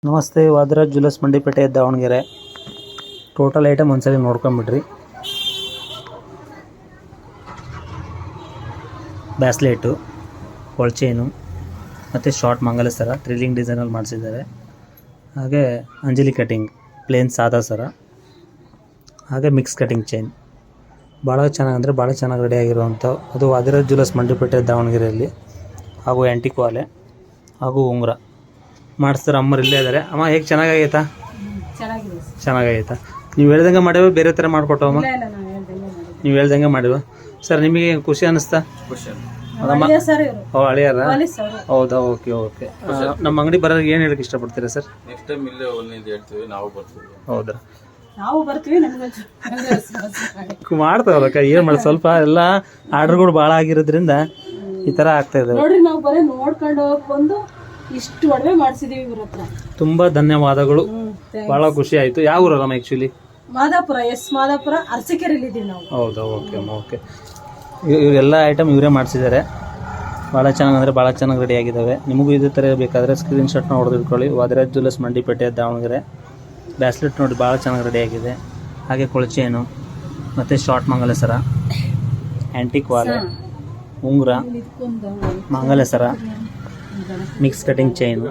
ನಮಸ್ತೆ, Vadiraj jewellers Mandipete Davanagere. Total item ಒಂದ್ಸಲಿ ನೋಡ್ಕೊಂಬಿಡ್ರಿ. ಬ್ಯಾಸ್ಲೆಟು, ಕೊಳ್ಚೇನು ಮತ್ತು ಶಾರ್ಟ್ ಮಂಗಲ ಸರ ಥ್ರಿಲ್ಲಿಂಗ್ ಡಿಸೈನಲ್ಲಿ ಮಾಡಿಸಿದ್ದಾರೆ. ಹಾಗೆ ಅಂಜಲಿ ಕಟಿಂಗ್, ಪ್ಲೇನ್ ಸಾದಾ ಸರ, ಹಾಗೆ ಮಿಕ್ಸ್ ಕಟಿಂಗ್ ಚೈನ್. ಭಾಳ ಚೆನ್ನಾಗಿ ಭಾಳ ಚೆನ್ನಾಗಿ ರೆಡಿಯಾಗಿರುವಂಥ ಅದು ವಾದಿರಾಜ್ ಜ್ಯುವೆಲ್ಲರ್ಸ್ ಮಂಡಿಪೇಟೆ ದಾವಣಗೆರೆಯಲ್ಲಿ. ಹಾಗೂ ಆ್ಯಂಟಿಕ್ ವಾಲೆ ಹಾಗೂ ಉಂಗುರ ಮಾಡಿಸ್ತಾರೆ. ಅಮ್ಮರು ಇಲ್ಲೇ ಇದ್ದಾರೆ. ಅಮ್ಮ ಹೇಗೆ ಚೆನ್ನಾಗೈತಾ? ಚೆನ್ನಾಗೈತಾ? ನೀವು ಹೇಳ್ದಂಗೆ ಮಾಡಿವ ಬೇರೆ ಥರ ಮಾಡಿಕೊಟ್ಟವಮ್ಮ? ನೀವು ಹೇಳ್ದಂಗೆ ಮಾಡಿವ. ಸರ್, ನಿಮಗೆ ಖುಷಿ ಅನ್ನಿಸ್ತಾ? ಹಳಿಯಾರ? ಹೌದಾ? Okay okay. ನಮ್ಮ ಅಂಗಡಿ ಬರೋರಿಗೆ ಏನು ಹೇಳಕ್ಕೆ ಇಷ್ಟಪಡ್ತೀರಾ ಸರ್? ನೆಕ್ಸ್ಟ್ ಟೈಮ್ ಇಲ್ಲೇ ಹೇಳ್ತೀವಿ, ನಾವು ಬರ್ತೀವಿ. ಹೌದಾ? ಮಾಡ್ತಾವಲ್ಲಕ್ಕ, ಏನು ಮಾಡಿ ಸ್ವಲ್ಪ ಎಲ್ಲ ಆರ್ಡರ್ಗಳು ಭಾಳ ಆಗಿರೋದ್ರಿಂದ ಈ ಥರ ಆಗ್ತಾ ಇದೆ. ನೋಡ್ರಿ, ನಾವು ಬರೀ ನೋಡ್ಕೊಂಡು ಹೋಗಿ ಬಂದು ಇಷ್ಟು ಒಡವೆ ಮಾಡಿಸಿದೀವಿ ಇವ್ರ ಹತ್ರ. ತುಂಬಾ ಧನ್ಯವಾದಗಳು. ಬಹಳ ಖುಷಿ ಆಯ್ತು. ಯಾವ ಊರಲ್ಲಮ್ಮ ಆ್ಯಕ್ಚುಲಿ? ಮಾದಾಪುರ. ಮಾದಾಪುರ ಅರಸೀಕೆರೆಯಲ್ಲಿ ಇದ್ದೀವಿ ನಾವು. ಹೌದಾ? ಓಕೆ ಅಮ್ಮ, ಓಕೆ. ಇವರೆಲ್ಲ ಐಟಮ್ ಇವರೇ ಮಾಡಿಸಿದ್ದಾರೆ. ಭಾಳ ಚೆನ್ನಾಗಿ ಭಾಳ ಚೆನ್ನಾಗಿ ರೆಡಿ ಆಗಿದ್ದಾವೆ. ನಿಮಗೂ ಇದೇ ಥರ ಬೇಕಾದರೆ ಸ್ಕ್ರೀನ್ಶಾಟ್ನ ಹೊಡೆದಿಟ್ಕೊಳ್ಳಿ. ವಾದಿರಾಜ್ ಜ್ಯುವೆಲ್ಲರ್ಸ್ ಮಂಡಿಪೇಟೆ ದಾವಣಗೆರೆ. ಬ್ಯಾಸ್ಲೆಟ್ ನೋಡಿ ಭಾಳ ಚೆನ್ನಾಗಿ ರೆಡಿ ಆಗಿದೆ. ಹಾಗೆ ಕೊಳಚೇನು ಮತ್ತು ಶಾರ್ಟ್ ಮಂಗಲ ಸರ, ಆ್ಯಂಟಿಕ್ ವಾಲೆ, ಉಂಗುರ, ಮಂಗಲ ಸರ, ಮಿಕ್ಸ್ ಕಟಿಂಗ್ ಚೈನು,